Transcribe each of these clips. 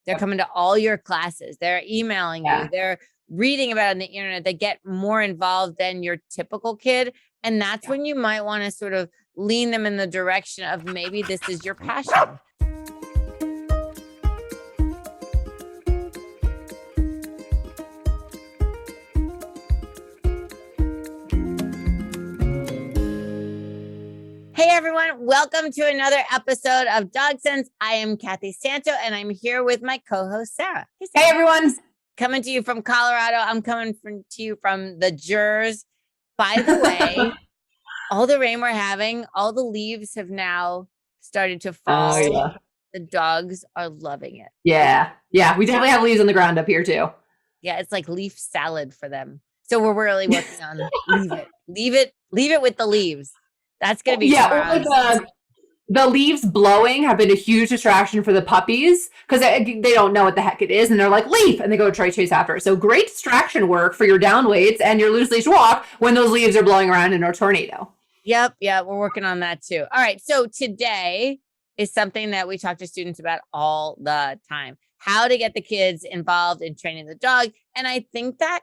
They're coming to all your classes. They're emailing you. They're reading about it on the internet. They get more involved than your typical kid. And that's when you might want to sort of lean them in the direction of maybe this is your passion. Hey everyone, welcome to another episode of Dog Sense. I am Kathy Santo and I'm here with my co-host Sarah. Hey everyone. Coming to you from Colorado. I'm coming to you from the Jers. By the way, all the rain we're having, all the leaves have now started to fall. Oh, yeah. The dogs are loving it. Yeah. We definitely have leaves on the ground up here too. Yeah, it's like leaf salad for them. So we're really working on leave it with the leaves. That's going to be the leaves blowing have been a huge distraction for the puppies because they don't know what the heck it is. And they're like, leaf, and they go try to chase after it. So great distraction work for your down weights and your loose leash walk when those leaves are blowing around in a tornado. Yep. We're working on that too. All right. So today is something that we talk to students about all the time, how to get the kids involved in training the dog. And I think that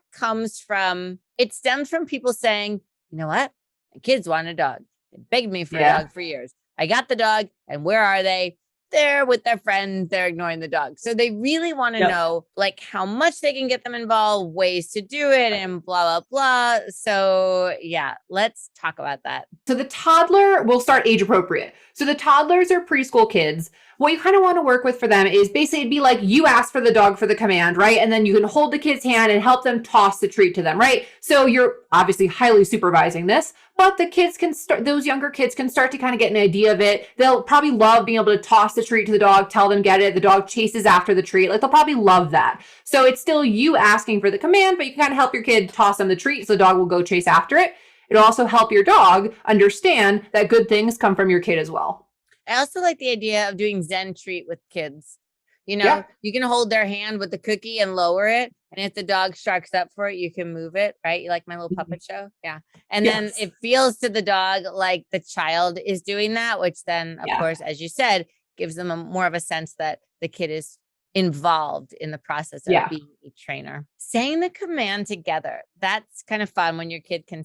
it stems from people saying, you know what? My kids want a dog. They begged me for a dog for years. I got the dog, and where are they? They're with their friends. They're ignoring the dog. So they really want to know like how much they can get them involved, ways to do it, and blah, blah, blah. So yeah, let's talk about that. So the toddler will start age appropriate. So the toddlers are preschool kids. What you kind of want to work with for them is basically it'd be like you ask for the dog for the command, right? And then you can hold the kid's hand and help them toss the treat to them, right? So you're obviously highly supervising this, but those younger kids can start to kind of get an idea of it. They'll probably love being able to toss the treat to the dog, tell them get it. The dog chases after the treat. Like they'll probably love that. So it's still you asking for the command, but you can kind of help your kid toss them the treat so the dog will go chase after it. It'll also help your dog understand that good things come from your kid as well. I also like the idea of doing Zen treat with kids. You know, you can hold their hand with the cookie and lower it. And if the dog sharks up for it, you can move it, right? You like my little puppet show? Yeah. And then it feels to the dog like the child is doing that, which then, of course, as you said, gives them more of a sense that the kid is involved in the process of being a trainer. Saying the command together, that's kind of fun when your kid can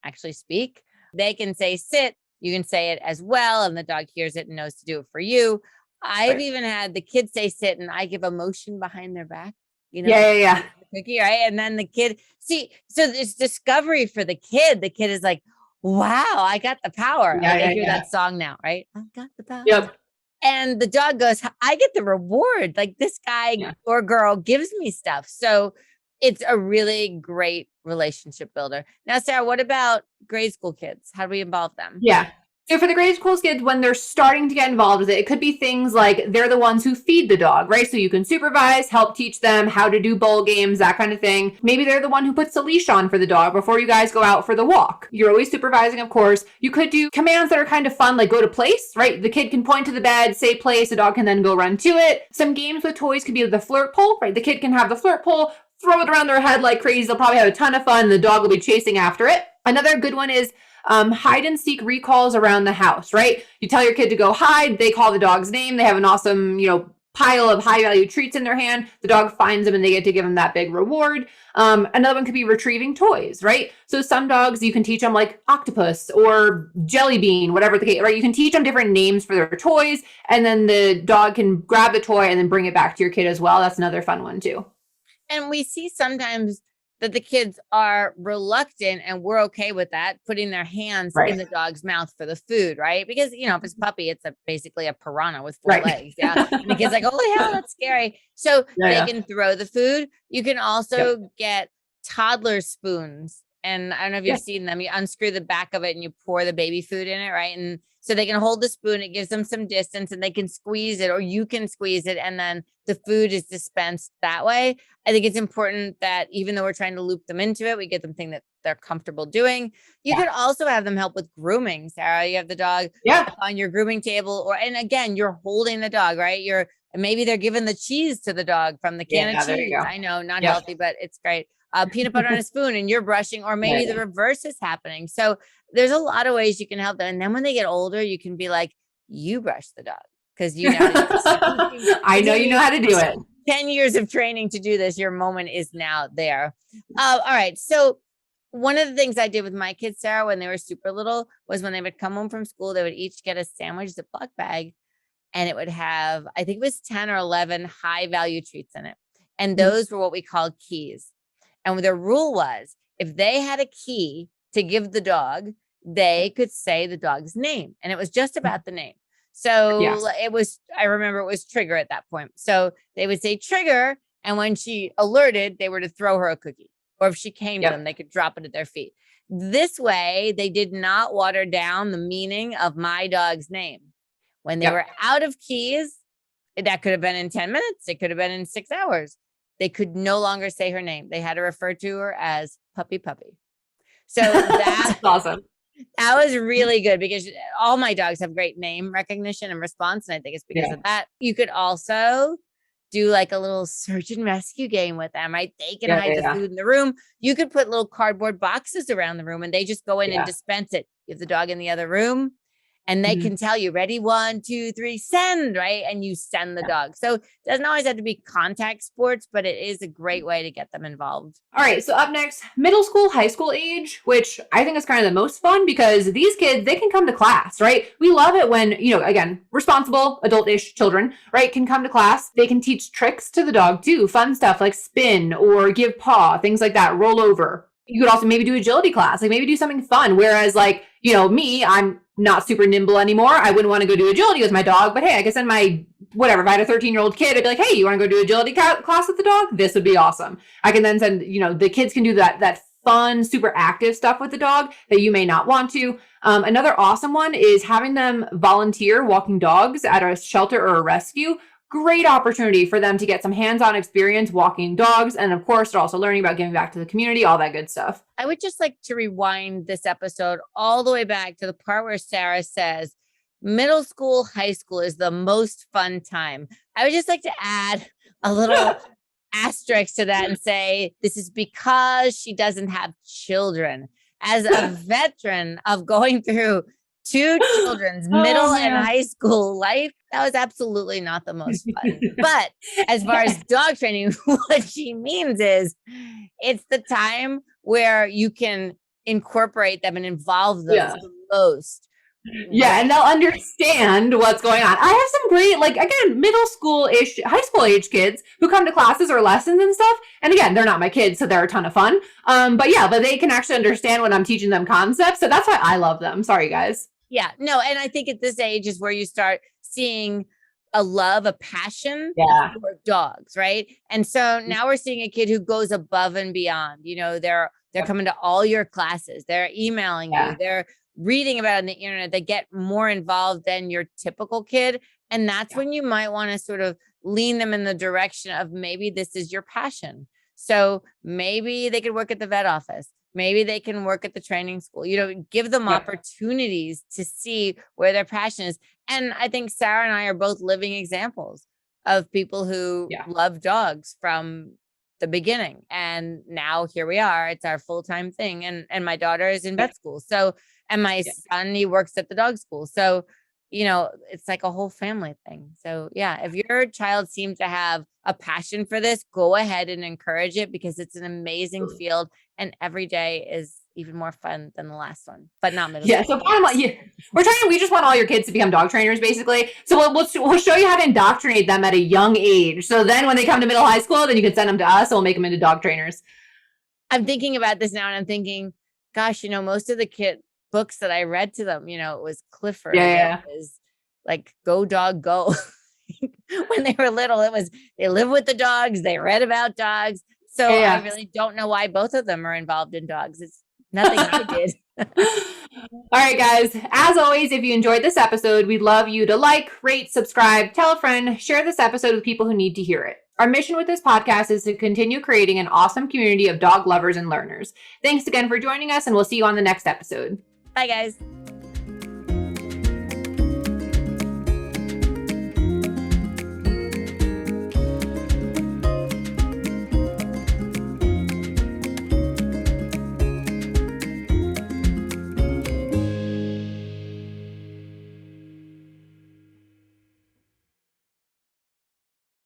actually speak. They can say sit. You can say it as well, and the dog hears it and knows to do it for you. I've even had the kids say sit, and I give a motion behind their back. You know, the cookie, right? And then the kid, so it's discovery for the kid. The kid is like, "Wow, I got the power." I hear that song now, right? I got the power. Yep. And the dog goes, "I get the reward. Like this guy or girl gives me stuff." So it's a really great relationship builder. Now, Sarah, what about grade school kids? How do we involve them? Yeah. So for the grade school kids, when they're starting to get involved with it, it could be things like they're the ones who feed the dog, right? So you can supervise, help teach them how to do bowl games, that kind of thing. Maybe they're the one who puts the leash on for the dog before you guys go out for the walk. You're always supervising, of course. You could do commands that are kind of fun, like go to place, right? The kid can point to the bed, say place, the dog can then go run to it. Some games with toys could be the flirt pole, right? The kid can have the flirt pole, throw it around their head like crazy. They'll probably have a ton of fun. The dog will be chasing after it. Another good one is hide and seek recalls around the house, right? You tell your kid to go hide. They call the dog's name. They have an awesome, pile of high value treats in their hand. The dog finds them and they get to give them that big reward. Another one could be retrieving toys, right? So some dogs, you can teach them like octopus or jelly bean, whatever the case, right? You can teach them different names for their toys, and then the dog can grab the toy and then bring it back to your kid as well. That's another fun one too. And we see sometimes that the kids are reluctant, and we're okay with that, putting their hands in the dog's mouth for the food, right? Because, if it's a puppy, it's basically a piranha with four legs. Yeah. And the kid's like, holy hell, that's scary. So they can throw the food. You can also get toddler spoons. And I don't know if you've seen them. You unscrew the back of it and you pour the baby food in it, right? And so they can hold the spoon. It gives them some distance and they can squeeze it, or you can squeeze it, and then the food is dispensed that way. I think it's important that even though we're trying to loop them into it, we get them thing that they're comfortable doing. You could also have them help with grooming, Sarah. You have the dog on your grooming table, and again, you're holding the dog, right? Maybe they're giving the cheese to the dog from the can of cheese. I know, not healthy, but it's great. Peanut butter on a spoon, and you're brushing, or maybe the reverse is happening. So there's a lot of ways you can help them. And then when they get older, you can be like, you brush the dog because you know. I know you know how to do it. 10 years of training to do this. Your moment is now there. All right. So one of the things I did with my kids, Sarah, when they were super little, was when they would come home from school, they would each get a sandwich Ziploc bag, and it would have, I think it was 10 or 11 high value treats in it. And those were what we called keys. And the rule was, if they had a key to give the dog, they could say the dog's name. And it was just about the name. So it was, I remember it was Trigger at that point. So they would say Trigger. And when she alerted, they were to throw her a cookie. Or if she came to them, they could drop it at their feet. This way, they did not water down the meaning of my dog's name. When they were out of keys, that could have been in 10 minutes. It could have been in 6 hours. They could no longer say her name. They had to refer to her as Puppy Puppy. So that's awesome. That was really good because all my dogs have great name recognition and response. And I think it's because of that. You could also do like a little search and rescue game with them, right? They can hide the food in the room. You could put little cardboard boxes around the room and they just go in and dispense it. You have the dog in the other room and they can tell you, ready, 1, 2, 3, send, right? And you send the dog. So it doesn't always have to be contact sports, but it is a great way to get them involved. All right. So up next, middle school, high school age, which I think is kind of the most fun because these kids, they can come to class, right? We love it when, again, responsible adult-ish children, right, can come to class. They can teach tricks to the dog too. Fun stuff like spin or give paw, things like that, roll over. You could also maybe do agility class, like maybe do something fun. Whereas like, me, I'm not super nimble anymore. I wouldn't want to go do agility with my dog, but hey, I could send my whatever. If I had a 13-year-old kid, I'd be like, hey, you want to go do agility class with the dog? This would be awesome. I can then send, the kids can do that fun, super active stuff with the dog that you may not want to. Another awesome one is having them volunteer walking dogs at a shelter or a rescue. Great opportunity for them to get some hands-on experience walking dogs. And of course, they're also learning about giving back to the community, all that good stuff. I would just like to rewind this episode all the way back to the part where Sarah says, middle school, high school is the most fun time. I would just like to add a little asterisk to that and say, this is because she doesn't have children. As a veteran of going through 2 children's middle and high school life, that was absolutely not the most fun. But as far as dog training, what she means is it's the time where you can incorporate them and involve them the most. Yeah, and they'll understand what's going on. I have some great, again, middle school-ish, high school-age kids who come to classes or lessons and stuff. And again, they're not my kids, so they're a ton of fun. But they can actually understand when I'm teaching them concepts. So that's why I love them. Sorry, guys. Yeah, no, and I think at this age is where you start seeing a love, a passion for dogs, right? And so now we're seeing a kid who goes above and beyond. They're coming to all your classes. They're emailing you. They're reading about it on the internet. They get more involved than your typical kid. And that's when you might want to sort of lean them in the direction of maybe this is your passion. So maybe they could work at the vet office. Maybe they can work at the training school, give them opportunities to see where their passion is. And I think Sarah and I are both living examples of people who love dogs from the beginning. And now here we are. It's our full-time thing. And my daughter is in vet school. So, and my son, he works at the dog school. So, it's like a whole family thing. So if your child seems to have a passion for this, go ahead and encourage it because it's an amazing field and every day is even more fun than the last one, but not middle school. So bottom line, we just want all your kids to become dog trainers basically. So we'll show you how to indoctrinate them at a young age. So then when they come to middle high school, then you can send them to us and we'll make them into dog trainers. I'm thinking about this now and I'm thinking, gosh, most of the kid books that I read to them, it was Clifford. It was like Go Dog Go. When they were little, it was they live with the dogs, they read about dogs. So I really don't know why both of them are involved in dogs. It's nothing I did. All right, guys. As always, if you enjoyed this episode, we'd love you to like, rate, subscribe, tell a friend, share this episode with people who need to hear it. Our mission with this podcast is to continue creating an awesome community of dog lovers and learners. Thanks again for joining us, and we'll see you on the next episode. Bye, guys.